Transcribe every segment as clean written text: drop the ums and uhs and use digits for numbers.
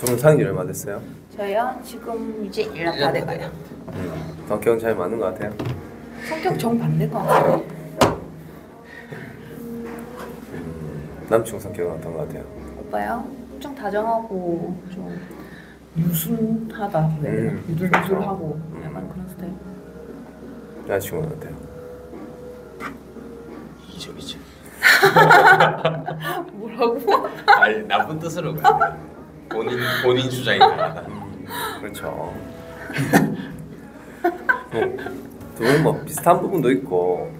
두 분 사귄 지 얼마 됐어요? 저요? 지금 이제 1년 다 돼가요. 성격은 잘 맞는 것 같아요? 성격 정반대인 것 같아요. 남친구 성격은 어떤 것 같아요? 오빠요? 엄청 다정하고 좀 유순하다 그래야 되나? 유들유들하고 약간 그런 스타일. 여자친구는 어때요? 이적이죠. 뭐라고? 아니 나쁜 뜻으로 가요. 본인 주장이 강하다. 그렇죠. 두 분 뭐 비슷한 부분도 있고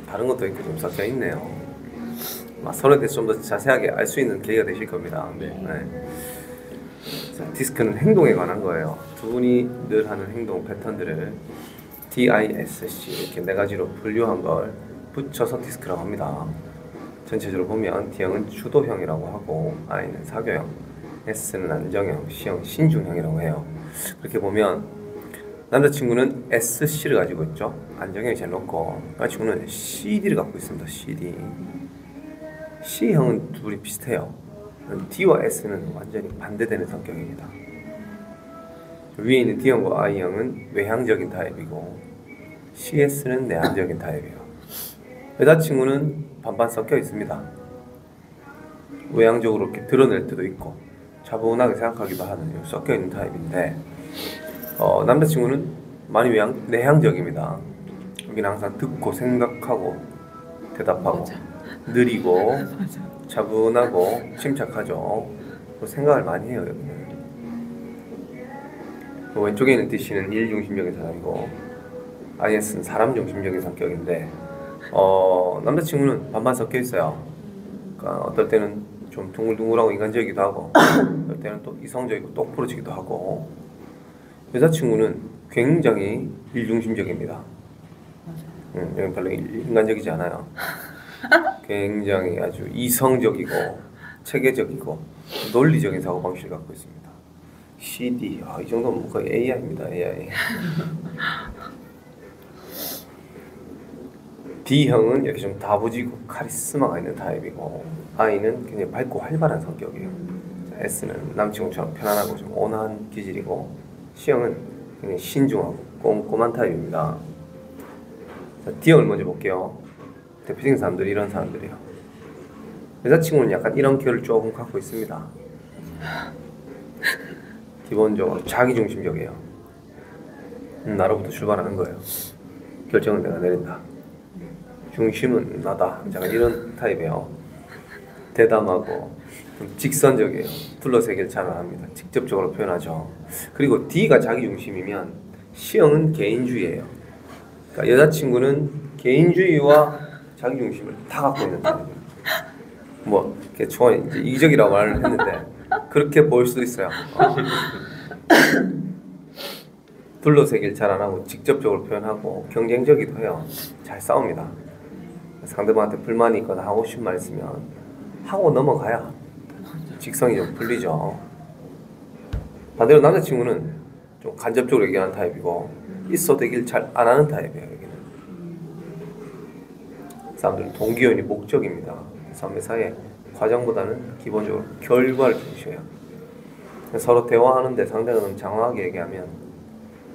다른 것도 있고 좀 섞여 있네요. 서로에 대해서 좀 더 자세하게 알 수 있는 계기가 되실 겁니다. 네. 자, 디스크는 행동에 관한 거예요. 두 분이 늘 하는 행동 패턴들을 DISC 이렇게 네 가지로 분류한 걸 붙여서 디스크라고 합니다. 전체적으로 보면 D형은 주도형이라고 하고 I는 사교형, S는 안정형, C형 신중형이라고 해요. 그렇게 보면 남자친구는 SC를 가지고 있죠. 안정형이 제일 높고 여자친구는 CD를 갖고 있습니다. CD. C형은 둘이 비슷해요. D와 S는 완전히 반대되는 성격입니다. 위에 있는 D형과 I형은 외향적인 타입이고 CS는 내향적인 타입이에요. 여자친구는 반반 섞여 있습니다. 외향적으로 이렇게 드러낼 때도 있고 차분하게 생각하기도 하는 섞여 있는 타입인데 남자친구는 많이 내향적입니다. 여기는 항상 듣고 생각하고 대답하고 맞아. 느리고 맞아. 차분하고 침착하죠. 생각을 많이 해요. 여기는. 왼쪽에 있는 DC는 일 중심적인 사람이고 IS는 사람 중심적인 성격인데 남자친구는 반반 섞여 있어요. 그러니까 어떨 때는 좀 둥글둥글하고 인간적이기도 하고 어떨 때는 또 이성적이고 똑부러지기도 하고 여자친구는 굉장히 일중심적입니다. 여기 별로 인간적이지 않아요. 굉장히 아주 이성적이고 체계적이고 논리적인 사고방식을 갖고 있습니다. CD, 이 정도면 거의 AI입니다. AI. D형은 이렇게 좀 다부지고 카리스마가 있는 타입이고 I는 굉장히 밝고 활발한 성격이에요. S는 남친구처럼 편안하고 좀 온화한 기질이고 C형은 굉장히 신중하고 꼼꼼한 타입입니다. 자, D형을 먼저 볼게요. 대표적인 사람들이 이런 사람들이에요. 여자친구는 약간 이런 결을 조금 갖고 있습니다. 기본적으로 자기중심적이에요. 나로부터 출발하는 거예요. 결정은 내가 내린다. 중심은 나다. 약간 이런 타입이에요. 대담하고 좀 직선적이에요. 둘러세기를 잘 안 합니다. 직접적으로 표현하죠. 그리고 D가 자기중심이면 C형은 개인주의예요. 그러니까 여자친구는 개인주의와 자기중심을 다 갖고 있는 타입이에요. 뭐 초반에 이제 이기적이라고 말을 했는데 그렇게 보일 수도 있어요. 둘러세기를 잘 안 하고 직접적으로 표현하고 경쟁적이기도 해요. 잘 싸웁니다. 상대방한테 불만이 있거나 하고 싶은 말 있으면 하고 넘어가야 직성이 좀 풀리죠. 반대로 남자친구는 좀 간접적으로 얘기하는 타입이고 있어도 얘기를 잘 안 하는 타입이에요. 여기는 사람들은 동기원이 목적입니다. 삶의 사이에 과정보다는 기본적으로 결과를 중시해요. 서로 대화하는데 상대가 너무 장황하게 얘기하면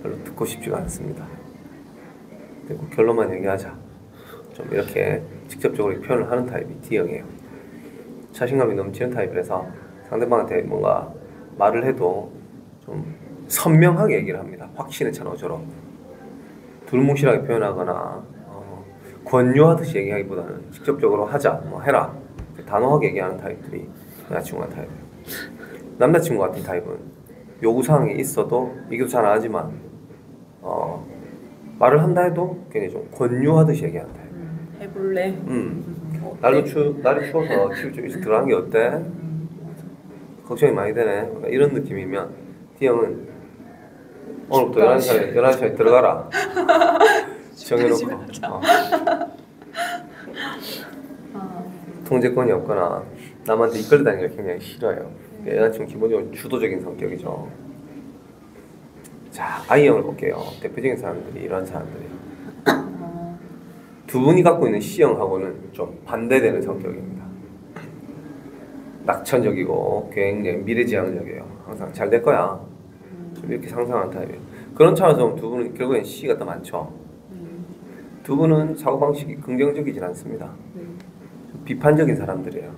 별로 듣고 싶지가 않습니다. 그리고 결론만 얘기하자. 좀 이렇게 직접적으로 표현을 하는 타입이 D형이에요. 자신감이 넘치는 타입이라서 상대방한테 뭔가 말을 해도 좀 선명하게 얘기를 합니다. 확신에 찬 어조로. 두루뭉실하게 표현하거나 권유하듯이 얘기하기보다는 직접적으로 하자, 뭐 해라 단호하게 얘기하는 타입들이 여자친구 같은 타입이에요. 남자친구 같은 타입은 요구사항이 있어도 얘기도 잘 안 하지만 말을 한다 해도 굉장히 좀 권유하듯이 얘기하는 타입. 해볼래? 날이 추워서 집에 좀 일찍 들어가는 게 어때? 걱정이 많이 되네. 그러니까 이런 느낌이면 D형은 오늘부터 11시에 들어가라. 정해놓고 통제권이 없거나 남한테 이끌다니는 걸 굉장히 싫어해요. 여자친구 기본적으로 주도적인 성격이죠. 자, I형을 볼게요. 대표적인 사람들이 이런 사람들이에요. 두 분이 갖고 있는 C형하고는 좀 반대되는 성격입니다. 낙천적이고 굉장히 미래지향적이에요. 항상 잘 될 거야. 좀 이렇게 상상하는 타입이에요. 그런 차원에서 두 분은 결국엔 C가 더 많죠. 두 분은 사고방식이 긍정적이진 않습니다. 비판적인 사람들이에요.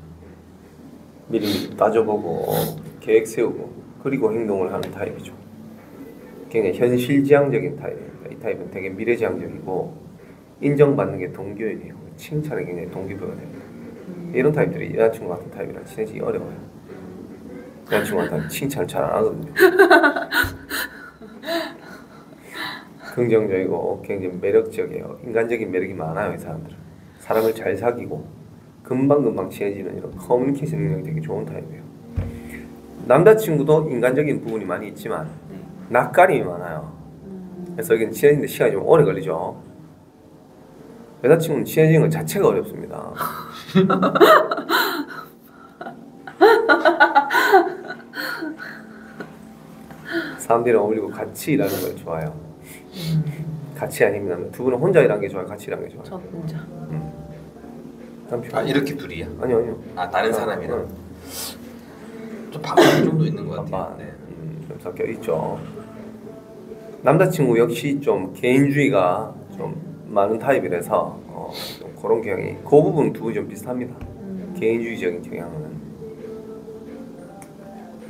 미리 따져보고 계획 세우고 그리고 행동을 하는 타입이죠. 굉장히 현실지향적인 타입입니다. 이 타입은 되게 미래지향적이고 인정받는 게 동기예요. 칭찬에 굉장히 동기부여가 됩니다. 이런 타입들이 여자친구 같은 타입이랑 친해지기 어려워요. 여자친구한테 칭찬을 잘 안 하거든요. 긍정적이고 굉장히 매력적이에요. 인간적인 매력이 많아요. 이 사람들은. 사람을 잘 사귀고 금방금방 친해지는 이런 커뮤니케이션 능력이 되게 좋은 타입이에요. 남자친구도 인간적인 부분이 많이 있지만 낯가림이 많아요. 그래서 여기는 친해지는데 시간이 좀 오래 걸리죠. 여자친구는 친해지는 것 자체가 어렵습니다. 사람들이랑 어울리고 같이 일하는 걸 좋아해요. 같이 아닙니다. 두 분은 혼자 일하는 게 좋아요? 같이 일하는 게 좋아요? 저 혼자. 아 이렇게 둘이야? 아니요. 아 다른 사람이랑? 좀 반반 정도 있는 것 같아요. 네. 좀 섞여 있죠. 남자친구 역시 좀 개인주의가 좀 많은 타입이라서 좀 그런 경향이 그 부분은 두 분이 좀 비슷합니다. 개인주의적인 경향은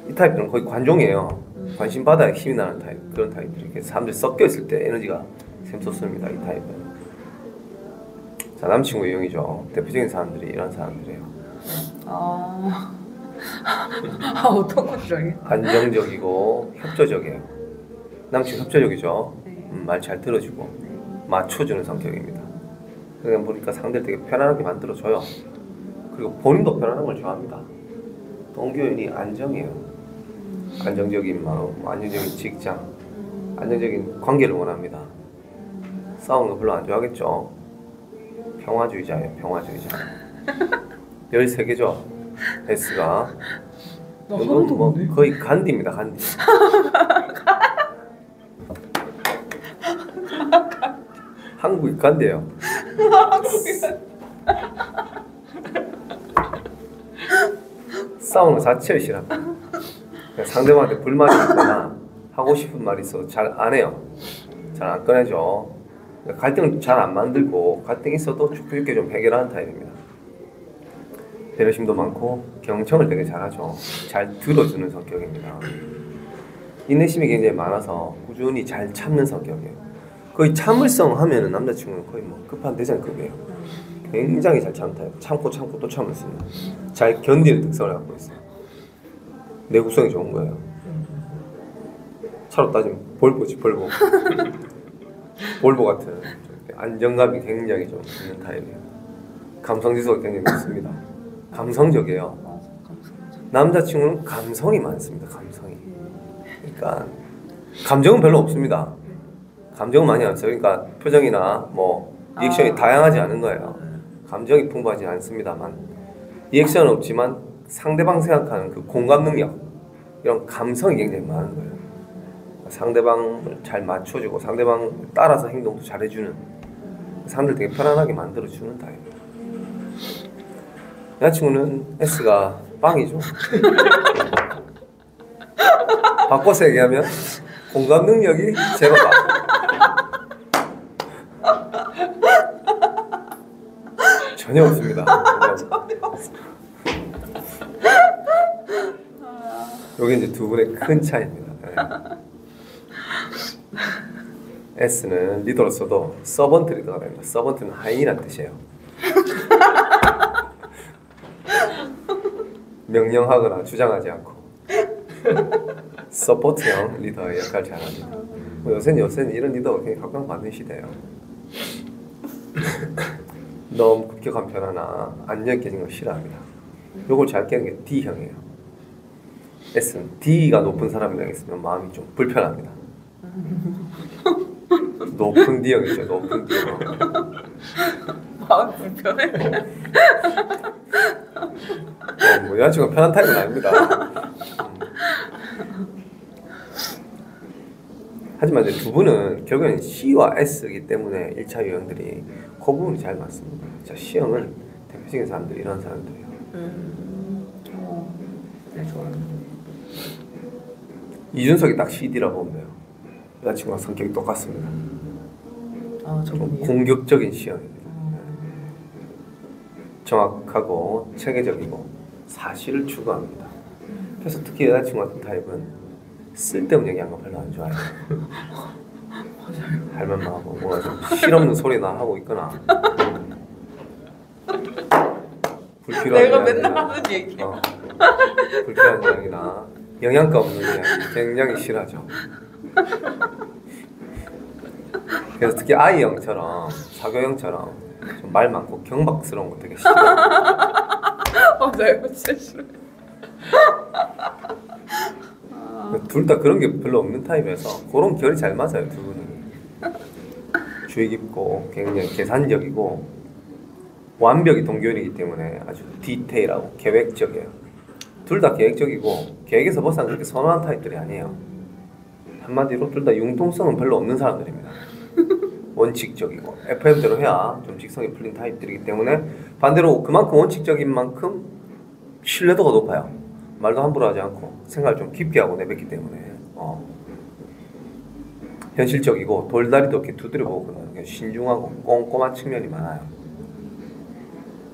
이 타입들은 거의 관종이에요. 관심 받아야 힘이 나는 타입. 그런 타입들이 이렇게 사람들이 섞여 있을 때 에너지가 샘솟습니다. 이 타입은. 자, 남친구 유형이죠. 대표적인 사람들이 이런 사람들이에요. 어떤 거죠? 안정적이고 협조적이에요. 남친구 협조적이죠. 네. 말 잘 들어주고 맞춰주는 성격입니다. 그냥 보니까 상대를 되게 편안하게 만들어줘요. 그리고 본인도 편안한 걸 좋아합니다. 동교인이 안정이에요. 안정적인 마음, 안정적인 직장, 안정적인 관계를 원합니다. 싸우는 거 별로 안 좋아하겠죠. 평화주의자예요. 평화주의자. 13개죠. S가. 이건 뭐 거의 간디입니다. 간디. 한국이 간디예요. 싸우는 거 자체를 싫어합니다. 상대방한테 불만이 있거나 하고 싶은 말이 있어도 잘 안 해요. 잘 안 꺼내죠. 갈등을 잘 안 만들고 갈등이 있어도 좋게 좋게 좀 해결하는 타입입니다. 배려심도 많고 경청을 되게 잘하죠. 잘 들어주는 성격입니다. 인내심이 굉장히 많아서 꾸준히 잘 참는 성격이에요. 거의 참을성 하면은 남자친구는 거의 뭐 급한 대장급이에요. 굉장히 잘 참는 타입. 참고 또 참을 수 있는. 잘 견디는 특성을 갖고 있어요. 내구성이 좋은 거예요. 차로 따지면 볼보지 볼보. 볼보 같은 안정감이 굉장히 좀 있는 타입이에요. 감성지수가 굉장히 높습니다. 감성적이에요. 남자친구는 감성이 많습니다. 감성이. 그러니까 감정은 별로 없습니다. 감정은 많이 안 써요. 그러니까 표정이나 뭐 리액션이 다양하지 않은 거예요. 감정이 풍부하지 않습니다만 리액션은 없지만 상대방 생각하는 그 공감 능력 이런 감성이 굉장히 많은 거예요. 상대방을 잘 맞춰주고 상대방을 따라서 행동도 잘해주는 사람들 되게 편안하게 만들어주는 타입. 여자친구는 S가 빵이죠. 바꿔서 얘기하면 공감 능력이 제로다. 전혀 없습니다. 여기 이제 두 분의 큰 차이입니다. 네. S는 리더로서도 서번트 리더가 됩니다. 서번트는 하인이란 뜻이에요. 명령하거나 주장하지 않고 서포트형 리더의 역할을 잘합니다. 요새는 이런 리더가 굉장히 각광받는 시대예요. 너무 급격한 변화나 안정 깨진 걸 싫어합니다. 요걸 잘 깨는 게 D형이에요. S는 D가 높은 사람이랑 있으면 마음이 좀 불편합니다. 높은 D형이죠. 높은 D형. 마음 불편해. 뭐 여자친구가 편한 타입은 아닙니다. 하지만 이제 두 분은 결국에는 C와 S이기 때문에 1차 유형들이 그 부분이 잘 맞습니다. 자, C형은 대표적인 사람들이 이런 사람들이에요. 네, 좋아하는. 이준석이 딱 CD라 보면 돼요. 여자친구랑 성격이 똑같습니다. 아, 좀 저분이요? 공격적인 시형입니다. 정확하고 체계적이고 사실을 추구합니다. 그래서 특히 여자친구 같은 타입은 쓸데없는 얘기한 거 별로 안 좋아해요. 할 말만 하고 뭐가 좀 실없는 소리나 하고 있거나 불필요한 내가 이야기나, 맨날 하는 얘기. 불필요한 이야기나 영양가 없는 이야기 굉장히 싫어하죠. 그래서 특히 아이형처럼 사교형처럼 좀 말 많고 경박스러운 거 되게 싫어해요. 맞아요, 진짜 싫어. 둘 다 그런 게 별로 없는 타입이라서 그런 결이 잘 맞아요, 두 분이. 주의 깊고 굉장히 계산적이고 완벽히 동결이기 때문에 아주 디테일하고 계획적이에요. 둘 다 계획적이고 계획에서 벗어나 그렇게 선호한 타입들이 아니에요. 한마디로 둘 다 융통성은 별로 없는 사람들입니다. 원칙적이고 FM대로 해야 좀 직성이 풀린 타입들이기 때문에 반대로 그만큼 원칙적인 만큼 신뢰도가 높아요. 말도 함부로 하지 않고 생각을 좀 깊게 하고 내뱉기 때문에 현실적이고 돌다리도 이렇게 두드려보고 신중하고 꼼꼼한 측면이 많아요.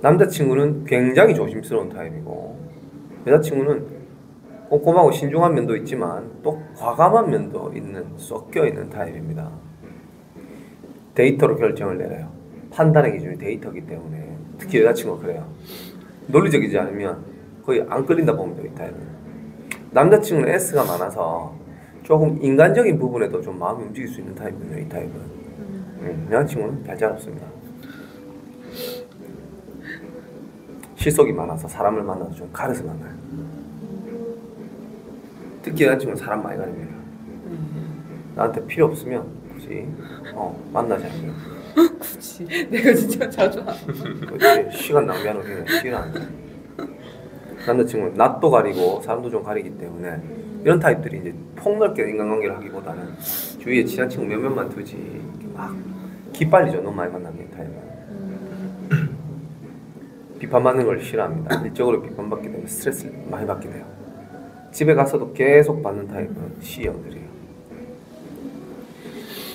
남자친구는 굉장히 조심스러운 타입이고 여자친구는 꼼꼼하고 신중한 면도 있지만 또 과감한 면도 있는 섞여 있는 타입입니다. 데이터로 결정을 내려요. 판단의 기준이 데이터이기 때문에 특히 여자친구가 그래요. 논리적이지 않으면 거의 안 끌린다 보면 돼요, 이 타입은. 남자친구는 S가 많아서 조금 인간적인 부분에도 좀 마음이 움직일 수 있는 타입이에요, 이 타입은. 여자친구는 별잘 없습니다. 실속이 많아서 사람을 만나서 좀 가려서 만나요. 특히 여자친구는 사람 많이 가립니다. 나한테 필요 없으면 굳이 만나지 않아요. 굳이 내가 진짜 자주 하는. 그렇지. 시간 낭비하는 게 싫어하는 거예요. 남자친구는 낯도 가리고 사람도 좀 가리기 때문에 이런 타입들이 이제 폭넓게 인간관계를 하기보다는 주위에 친한 친구 몇몇만 두지 막 기빨리죠. 너무 많이 만나는 타입은. 비판받는 걸 싫어합니다. 일적으로 비판받게 되면 스트레스를 많이 받게 돼요. 집에 가서도 계속 받는 타입은 C형들이에요.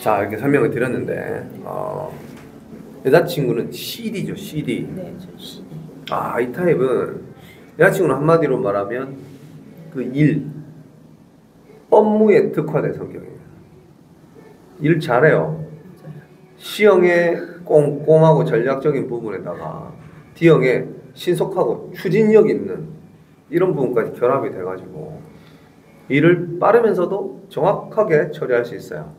자, 이렇게 설명을 드렸는데 여자친구는 CD죠, CD. 네, 저 CD. 이 타입은 여자친구는 한마디로 말하면 그 일, 업무에 특화된 성격입니다. 일 잘해요. C형의 꼼꼼하고 전략적인 부분에다가 D형의 신속하고 추진력 있는 이런 부분까지 결합이 돼가지고 일을 빠르면서도 정확하게 처리할 수 있어요.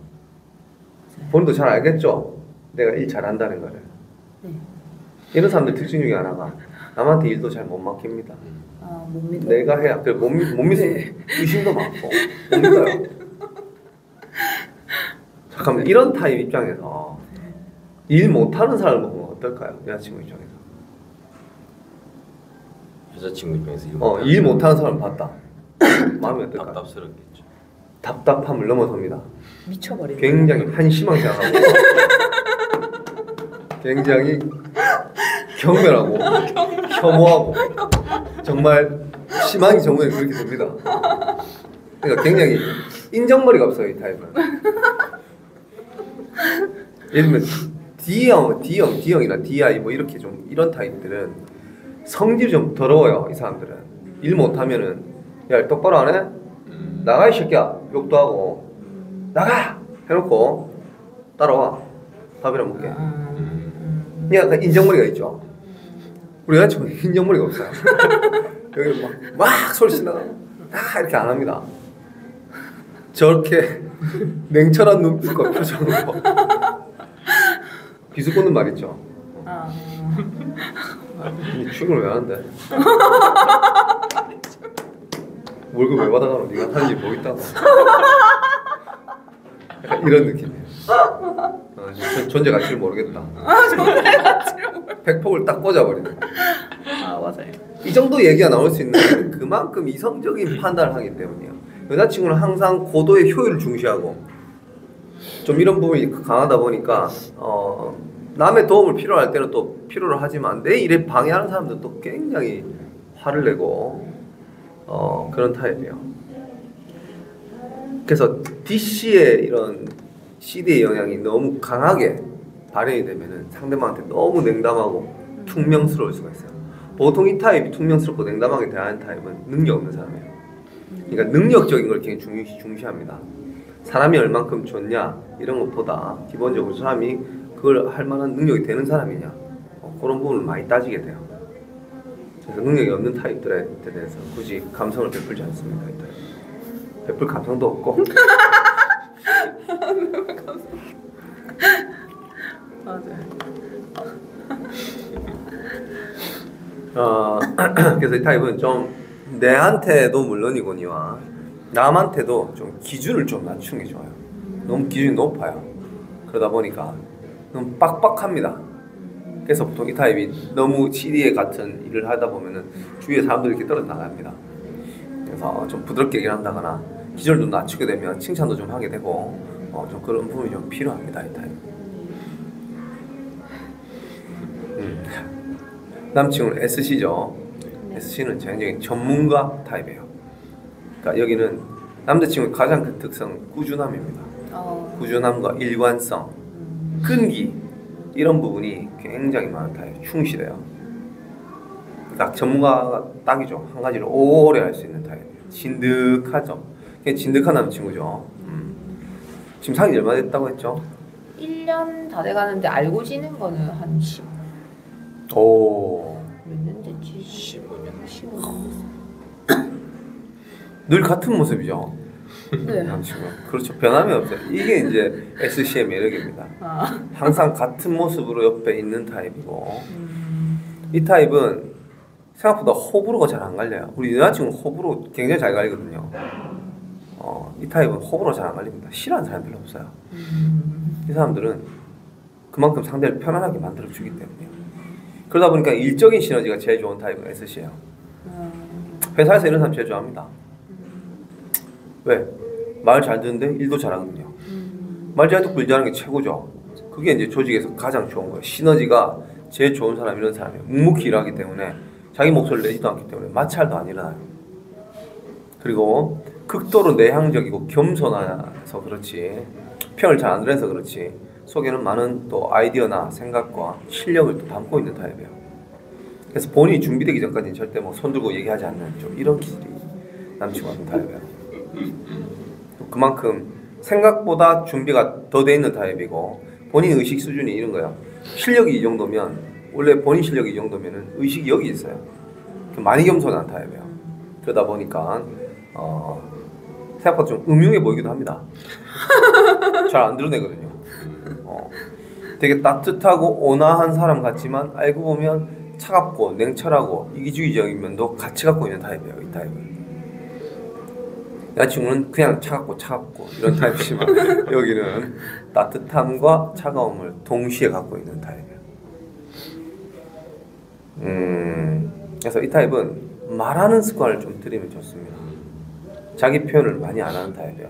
본인도 잘 알겠죠? 내가 일 잘한다는 거를. 네. 이런 사람들 특징 중에 하나가 남한테 일도 잘 못 맡깁니다. 못 믿어. 내가 해야 못 믿어. 네. 의심도 많고 못 믿어요. 잠깐만, 이런 타입 입장에서 일 못하는 사람을 보면 어떨까요? 여자친구 입장에서. 여자친구 입장에서 일 못하는 사람 봤다. 마음이 어떨까요? 답답스럽겠죠. 답답함을 넘어섭니다. 미쳐버리네. 굉장히 한심하게 생각하고 굉장히 경멸하고 혐오하고 정말 심하게 정말 그렇게 됩니다. 그러니까 굉장히 인정머리가 없어요, 이 타입은. 예를 들면 D형이나 DI 뭐 이렇게 좀 이런 타입들은 성질이 좀 더러워요. 이 사람들은 일 못하면은 야, 똑바로 안 해? 나가 이 새끼야. 욕도 하고 나가! 해놓고 따라와. 밥이랑 먹게. 약간 인정머리가 있죠. 우리 여자친구는 인정머리가 없어요. 여기 막 소리치다가 이렇게 안 합니다. 저렇게 냉철한 눈빛과 표정으로 비수꽂는 말 있죠. 출근을 왜 하는데? 월급 왜 받아가노? 네가 하는 일 뭐 있다고? 약간 이런 느낌이에요. 존재 가치를 모르겠다. 존재 가치를 모르겠다. 팩폭을 딱 꽂아버리네. 맞아요. 이 정도 얘기가 나올 수 있는 건 그만큼 이성적인 판단을 하기 때문이에요. 여자친구는 항상 고도의 효율을 중시하고 좀 이런 부분이 강하다 보니까 남의 도움을 필요할 때는 또 필요로 하지만 내 일에 방해하는 사람들은 또 굉장히 화를 내고 그런 타입이에요. 그래서 DC의 이런 CD의 영향이 너무 강하게 발현이 되면은 상대방한테 너무 냉담하고 퉁명스러울 수가 있어요. 보통 이 타입이 퉁명스럽고 냉담하게 대하는 타입은 능력 없는 사람이에요. 그러니까 능력적인 걸 굉장히 중시합니다. 사람이 얼만큼 좋냐 이런 것보다 기본적으로 사람이 그걸 할 만한 능력이 되는 사람이냐 그런 부분을 많이 따지게 돼요. 그래서 능력이 없는 타입들에 대해서 굳이 감성을 베풀지 않습니다. 이 타입. 베풀 감성도 없고 맞아요. 그래서 이 타입은 좀 내한테도 물론이거니와 남한테도 좀 기준을 좀 낮추는 게 좋아요. 너무 기준이 높아요. 그러다 보니까 너무 빡빡합니다. 그래서 보통 이 타입이 너무 CD에 같은 일을 하다 보면은 주위에 사람들이 이렇게 떨어져 나갑니다. 그래서 좀 부드럽게 얘기를 한다거나 기준을 좀 낮추게 되면 칭찬도 좀 하게 되고 좀 그런 부분이 좀 필요합니다. 이 타입. 다음 친구는 SC죠. SC는 굉장히 전문가 타입이에요. 그러니까 여기는 남자친구의 가장 큰 특성은 꾸준함입니다. 꾸준함과 일관성, 끈기 이런 부분이 굉장히 많은 타입. 충실해요. 딱 전문가가 딱이죠. 한 가지를 오래 할 수 있는 타입. 진득하죠. 그냥 진득한 남자친구죠. 지금 사귄 지 얼마 됐다고 했죠? 1년 다 돼가는데 알고 지낸 거는 한 10. 오. 몇 년 됐지? 15년. 15년 늘 같은 모습이죠. 네. 남친구. 그렇죠. 변함이 없어요. 이게 이제 SC의 매력입니다. 항상 같은 모습으로 옆에 있는 타입이고 이 타입은 생각보다 호불호가 잘 안 갈려요. 우리 여자친구는 호불호 굉장히 잘 갈리거든요. 이 타입은 호불호 잘 안 갈립니다. 싫어하는 사람 별로 없어요. 이 사람들은 그만큼 상대를 편안하게 만들어주기 때문에요. 그러다 보니까 일적인 시너지가 제일 좋은 타입은 SC예요. 회사에서 이런 사람 제일 좋아합니다. 왜? 말 잘 듣는데 일도 잘하거든요. 말 잘 듣고 일 잘하는 게 최고죠. 그게 이제 조직에서 가장 좋은 거예요. 시너지가 제일 좋은 사람 이런 사람이에요. 묵묵히 일하기 때문에 자기 목소리를 내지도 않기 때문에 마찰도 안 일어나요. 그리고 극도로 내향적이고 겸손해서 그렇지 평을 잘 안 들어서 그렇지 속에는 많은 또 아이디어나 생각과 실력을 또 담고 있는 타입이에요. 그래서 본인이 준비되기 전까지는 절대 뭐 손들고 얘기하지 않는 좀 이런 기질이 남친과 같은 타입이에요. 그만큼 생각보다 준비가 더 돼 있는 타입이고 본인 의식 수준이 이런 거야. 실력이 이 정도면 원래 본인 실력이 이 정도면은 의식이 여기 있어요. 많이 겸손한 타입이에요. 그러다 보니까 생각보다 좀 음흉해 보이기도 합니다. 잘 안 드러내거든요. 되게 따뜻하고 온화한 사람 같지만 알고 보면 차갑고 냉철하고 이기주의적인 면도 같이 갖고 있는 타입이에요. 이 타입은. 여자친구는 그냥 차갑고 이런 타입이지만 여기는 따뜻함과 차가움을 동시에 갖고 있는 타입이에요. 그래서 이 타입은 말하는 습관을 좀 들이면 좋습니다. 자기 표현을 많이 안 하는 타입이에요.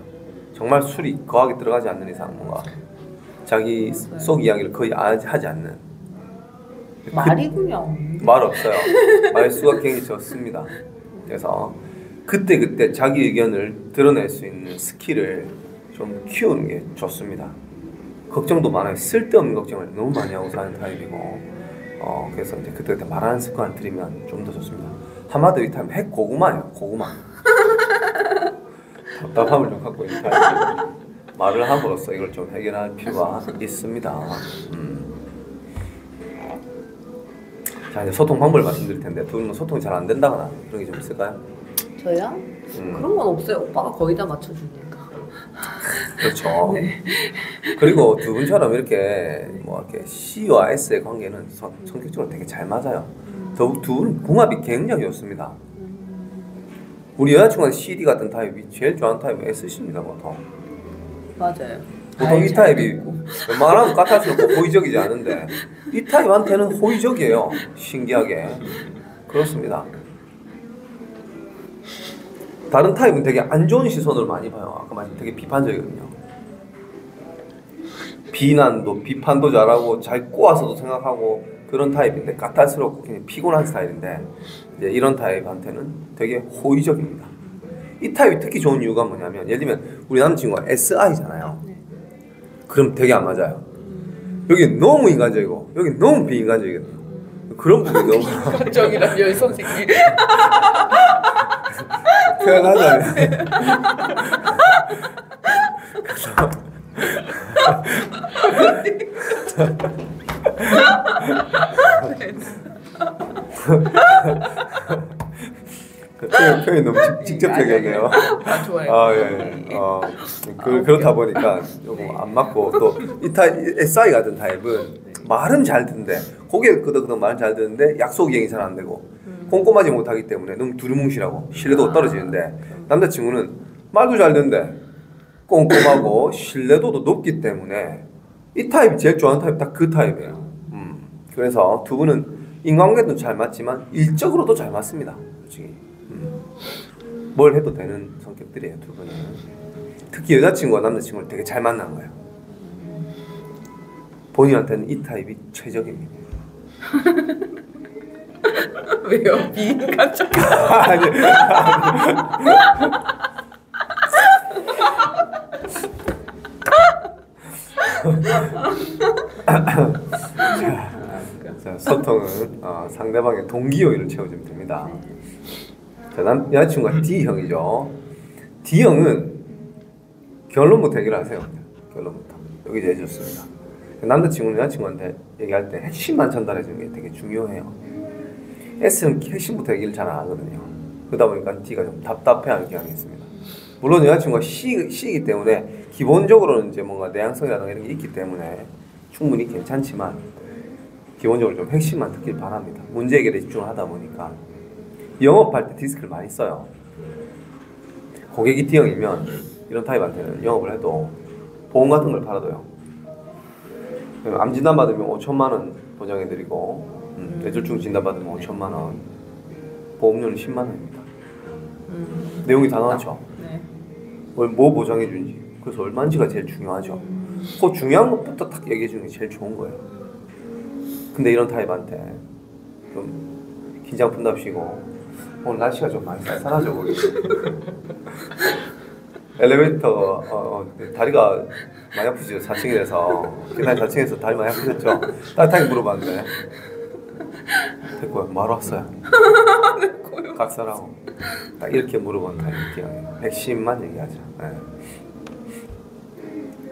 정말 술이 거하게 들어가지 않는 이상 뭔가 자기 속 이야기를 거의 하지 않는. 말이 그냥 말 없어요. 말수가 굉장히 적습니다. 그래서 그때 자기 의견을 드러낼 수 있는 스킬을 좀 키우는 게 좋습니다. 걱정도 많아요. 쓸데없는 걱정을 너무 많이 하고 사는 타입이고 그래서 이제 그때 말하는 습관을 들이면 좀 더 좋습니다. 한마디로 이 타입은 핵 고구마예요. 고구마. 답답함을 좀 갖고 있는 타입이고 말을 함으로써 이걸 좀 해결할 필요가 있습니다. 자 이제 소통 방법을 말씀드릴 텐데 두 분은 소통이 잘 안 된다거나 그런 게 좀 있을까요? 저요? 그런 건 없어요. 오빠가 거의 다 맞춰주니까. 그렇죠. 네. 그리고 두 분처럼 이렇게 뭐 이렇게 C와 S의 관계는 성격적으로 되게 잘 맞아요. 더욱 두 분은 궁합이 굉장히 좋습니다. 우리 여자친구는 CD 같은 타입이 제일 좋아하는 타입은 SC입니다 보통. 맞아요. 보통 이 타입이 웬만하면 까탈스럽고 호의적이지 않은데 이 타입한테는 호의적이에요. 신기하게. 그렇습니다. 다른 타입은 되게 안 좋은 시선으로 많이 봐요. 아까 말씀 되게 비판적이거든요. 비난도 비판도 잘하고 잘 꼬아서도 생각하고 그런 타입인데 까탈스럽고 굉장히 피곤한 스타일인데 이제 이런 타입한테는 되게 호의적입니다. 이 타입이 특히 좋은 이유가 뭐냐면 예를 들면 우리 남자친구가 SI잖아요. 그럼 되게 안 맞아요. 여기 너무 인간적이고 여기 너무 비인간적이거든요. 그런 부분이 너무 인간적이라뇨 선생님. 표현하자면 그 표현이 너무 직접적이네요. 아 좋아요. 아 예. 그렇다 보니까 조금 안 맞고 또 이 타입 SI 같은 타입은 말은 잘 듣는데 고개 끄덕끄덕 말은 잘 듣는데 약속 이행이 잘 안 되고 꼼꼼하지 못하기 때문에 너무 두루뭉실하고 신뢰도가 떨어지는데 남자친구는 말도 잘 듣는데 꼼꼼하고 신뢰도도 높기 때문에 이 타입이 제일 좋아하는 타입 딱 그 타입이에요. 그래서 두 분은 인간관계도 잘 맞지만 일적으로도 잘 맞습니다. 솔직히 뭘 해도 되는 성격들이에요. 두 분은 특히 여자친구와 남자친구를 되게 잘 만난 거예요. 본인한테는 이 타입이 최적입니다. 왜요? 비인간적. 아니. 자, 소통은 상대방의 동기요인을 채워주면 됩니다. 자, 여자친구가 D형이죠. D형은 결론부터 해결하세요. 결론부터. 여기 제일 좋습니다. 남자친구는 여자친구한테 얘기할 때 핵심만 전달해주는 게 되게 중요해요. S는 핵심부터 얘기를 잘 안 하거든요. 그러다 보니까 D가 좀 답답해하는 경향이 있습니다. 물론 여자친구가 C이기 때문에 기본적으로는 이제 뭔가 내향성이라든가 이런 게 있기 때문에 충분히 괜찮지만 기본적으로 좀 핵심만 듣길 바랍니다. 문제 해결에 집중을 하다 보니까 영업할 때 디스크를 많이 써요. 고객이 D형이면 이런 타입한테는 영업을 해도 보험 같은 걸 팔아도요. 암 진단 받으면 5천만 원 보장해드리고 뇌졸중 진단 받으면 5천만 원, 보험료는 10만 원입니다. 내용이 다 나왔죠. 네. 뭐 보장해주는지, 그래서 얼마인지가 제일 중요하죠. 그 중요한 것부터 딱 얘기해주는 게 제일 좋은 거예요. 근데 이런 타입한테 좀 긴장 푼답시고 오늘 날씨가 좀 많이 쌀쌀하죠 거기. 엘리베이터 다리가 많이 아프죠. 4층이라서 계단 4층에서 다리 많이 아프셨죠. 따뜻하게 물어봤는데 됐고요. 바로 왔어요. 각설하고 딱 이렇게 물어본 타입이에요. 핵심만 얘기하죠. 네.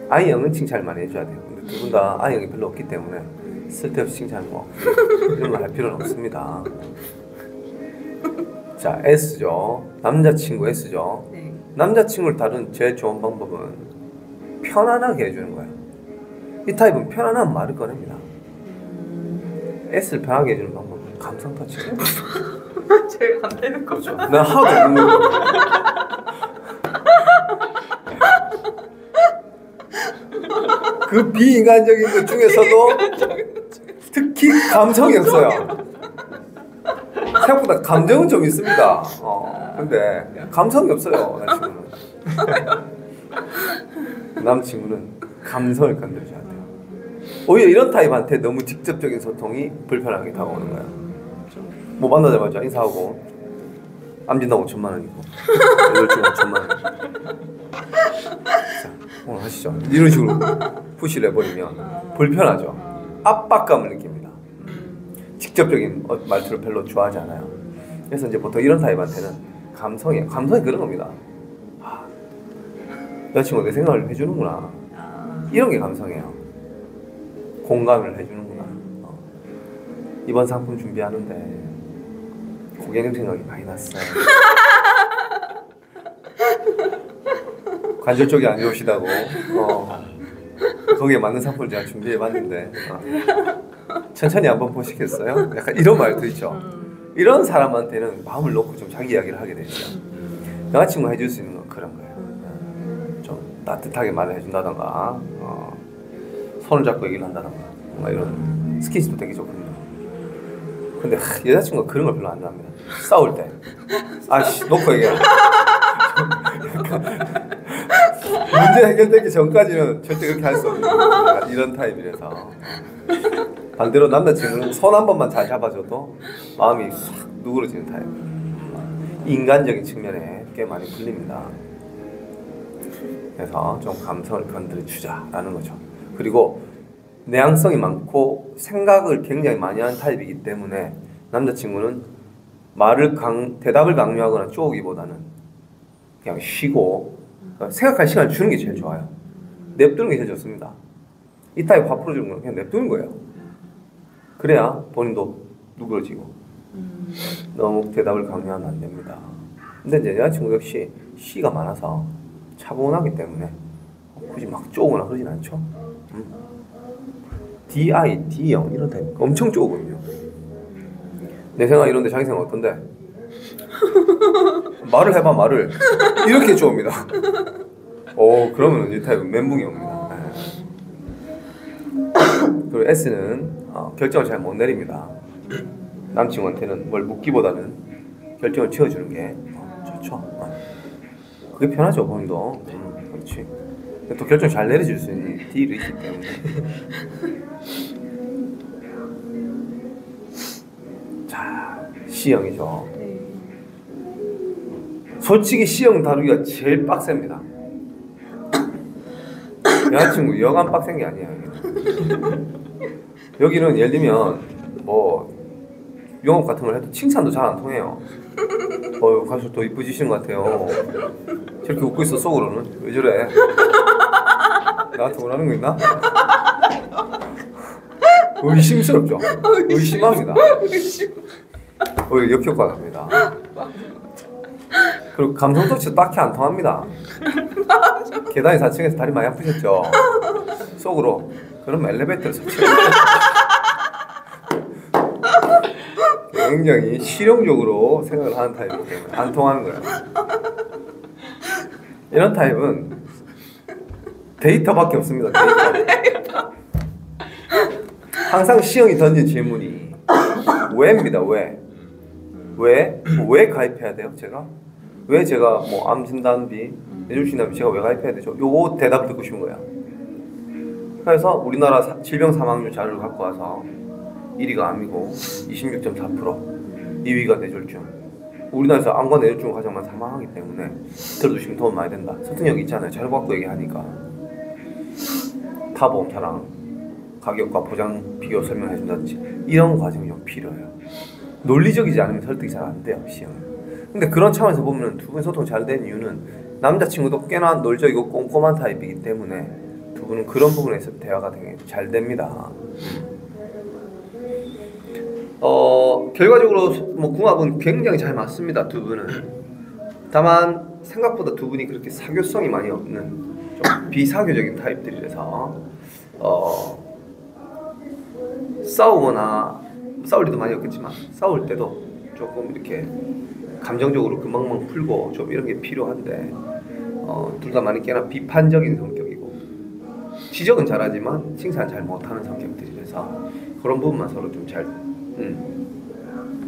I형은 칭찬을 많이 해줘야 돼요. 근데 두 분 다 I형이 별로 없기 때문에 쓸데없이 칭찬 뭐 이런 거 할 필요는 없습니다. 자, S죠. 남자친구 S죠. 네. 남자친구를 다루는 제일 좋은 방법은 편안하게 해주는 거예요. 이 타입은 편안한 말을 꺼냅니다. S를 편하게 해주는 방법은 감성 터치예요. 제가 안 되는 거죠. 난 하나도 없는 거예요. 그 비인간적인 것 중에서도 특히 감성이 없어요. 생각보다 감정은 좀 있습니다. 근데 감성이 없어요. 남친구는 감성을 건드려줘야 돼요. 오히려 이런 타입한테 너무 직접적인 소통이 불편하게 다가오는 거예요. 뭐 만나자마자 인사하고 암진단 5천만 원이고 뇌졸중 5천만 원. 자, 오늘 하시죠. 이런 식으로 푸시를 해버리면 불편하죠. 압박감을 느낍니다. 직접적인 말투를 별로 좋아하지 않아요. 그래서 이제 보통 이런 타입한테는 감성이 그런 겁니다. 여자친구가 내 생각을 해주는구나. 이런 게 감성이에요. 공감을 해주는구나. 이번 상품 준비하는데 고객님 생각이 많이 났어요. 관절 쪽이 안 좋으시다고. 거기에 맞는 상품을 제가 준비해봤는데 천천히 한번 보시겠어요? 약간 이런 말도 있죠. 이런 사람한테는 마음을 놓고 좀 자기 이야기를 하게 되죠. 여자친구가 해줄 수 있는 건 그런 거예요. 좀 따뜻하게 말을 해준다던가 손을 잡고 얘기를 한다던가 뭔가 이런 스킨십도 되게 좋거든요. 근데 여자친구가 그런 걸 별로 안 좋아합니다. 싸울 때 아씨 놓고 얘기해. 문제 해결되기 전까지는 절대 그렇게 할 수 없는 이런 타입이라서 반대로 남자친구는 손 한 번만 잘 잡아줘도 마음이 싹 누그러지는 타입. 인간적인 측면에 꽤 많이 풀립니다. 그래서 좀 감성을 건드려 주자라는 거죠. 그리고 내향성이 많고 생각을 굉장히 많이 하는 타입이기 때문에 남자친구는 대답을 강요하거나 쪼우기보다는 그냥 쉬고 생각할 시간을 주는 게 제일 좋아요. 냅두는 게 제일 좋습니다. 이 타입 화 풀어주는 건 그냥 냅두는 거예요. 그래야 본인도 누그러지고 너무 대답을 강요하면 안 됩니다. 근데 이제 여자친구 역시 시가 많아서 차분하기 때문에 굳이 막 쪼거나 그러진 않죠. DI, D형 이런 타입 엄청 쪼거든요. 내 생각 이런데 자기 생각 어떤데? 말을 해봐 말을 이렇게 쪼옵니다. 그러면 이 타입은 멘붕이 옵니다. 그리고 S는 결정을 잘 못 내립니다. 남친한테는 뭘 묻기보다는 결정을 지어주는 게 좋죠. 그게 편하죠 본인도. 그렇지. 또 결정 잘 내려줄 수 있는 D를 있기 때문에. 자, C형이죠. 솔직히 C형 다루기가 제일 빡셉니다. 여자친구 여간 빡센 게 아니에요. 여기는 예를 들면 뭐 영업 같은 걸 해도 칭찬도 잘 안 통해요. 가수 더 이쁘지신 것 같아요. 저렇게 웃고 있어 속으로는 왜 저래? 나한테 원하는 거 있나? 의심스럽죠? 의심합니다. 역효과가 납니다. 그리고 감성 터치 딱히 안 통합니다. 계단이 4층에서 다리 많이 아프셨죠? 속으로 그럼 엘리베이터를 설치해요. 굉장히 실용적으로 생각을 하는 타입이기 때문에 안 통하는 거예요. 이런 타입은 데이터밖에 없습니다. 데이터. 항상 C형이 던진 질문이 왜입니다. 왜 가입해야 돼요? 왜 제가 뭐 암 진단비 내줄 수 있나요? 제가 왜 가입해야 되죠? 요거 대답 듣고 싶은 거야. 그래서 우리나라 질병 사망률 자료를 갖고 와서 1위가 암이고 26.4%, 2위가 뇌졸중. 우리나라에서 암과 뇌졸중 가장 사망하기 때문에 들어주시면 도움 많이 된다. 설득력 있잖아요. 자료 갖고 얘기하니까. 타 보험사랑 가격과 보장 비교 설명해준다든지 이런 과정이 좀 필요해요. 논리적이지 않으면 설득이 잘 안 돼요. C형은. 근데 그런 차원에서 보면 두 분 소통 잘 된 이유는 남자친구도 꽤나 논리적이고 꼼꼼한 타입이기 때문에 두 분은 그런 부분에서 대화가 되게 잘 됩니다. 결과적으로 뭐 궁합은 굉장히 잘 맞습니다. 두 분은. 다만 생각보다 두 분이 그렇게 사교성이 많이 없는 좀 비사교적인 타입들이라서 싸우거나 싸울 일도 많이 없겠지만 싸울 때도 조금 이렇게 감정적으로 금방금방 풀고 좀 이런 게 필요한데 둘 다 많이 꽤나 비판적인 성격이고 지적은 잘하지만 칭찬 잘 못하는 성격들이라서 그런 부분만 서로 좀 잘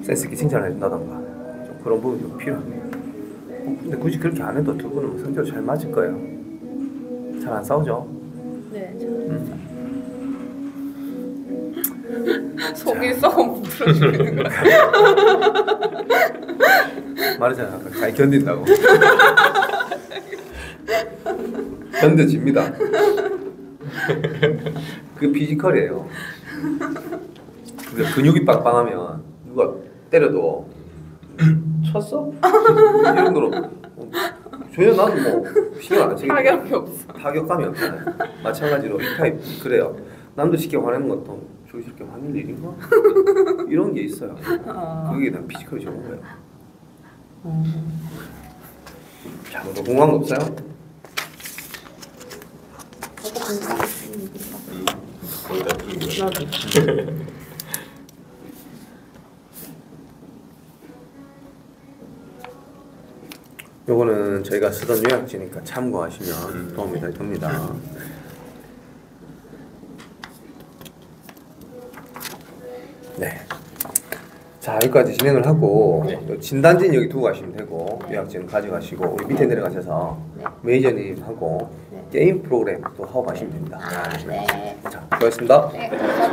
센스 있게 칭찬을 해준다던가 좀 그런 부분이 좀 필요합니다. 근데 굳이 그렇게 안 해도 두 분은 성격 잘 맞을 거예요. 잘 안 싸우죠? 네, 속이 썩어 부풀어지는 거야. 말했잖아 아까 잘 견딘다고. 견뎌집니다. 그 피지컬이에요. 근육이 빵빵하면 누가 때려도 쳤어? 이 정도로 전혀 나는 뭐 신경 안 쓰게 타격이 없어. 타격감이 없잖아요. 마찬가지로 이 타입 그래요. 남들 쉽게 화내는 것도 저기 저렇게 화낼 일인가? 이런 게 있어요. 그게 난 피지컬이 좋은 거예요. 자, 뭐 궁금한 거 없어요? 거의 다 풀린 거야. 요거는 저희가 쓰던 요약지니까 참고하시면 도움이 될 겁니다. 네. 자, 여기까지 진행을 하고 진단지는 여기 두고 가시면 되고 요약지는 가져가시고 우리 밑에 내려가셔서 매니저님하고 게임 프로그램 또 하고 가시면 됩니다. 네. 자, 수고하셨습니다. 네, 감사합니다.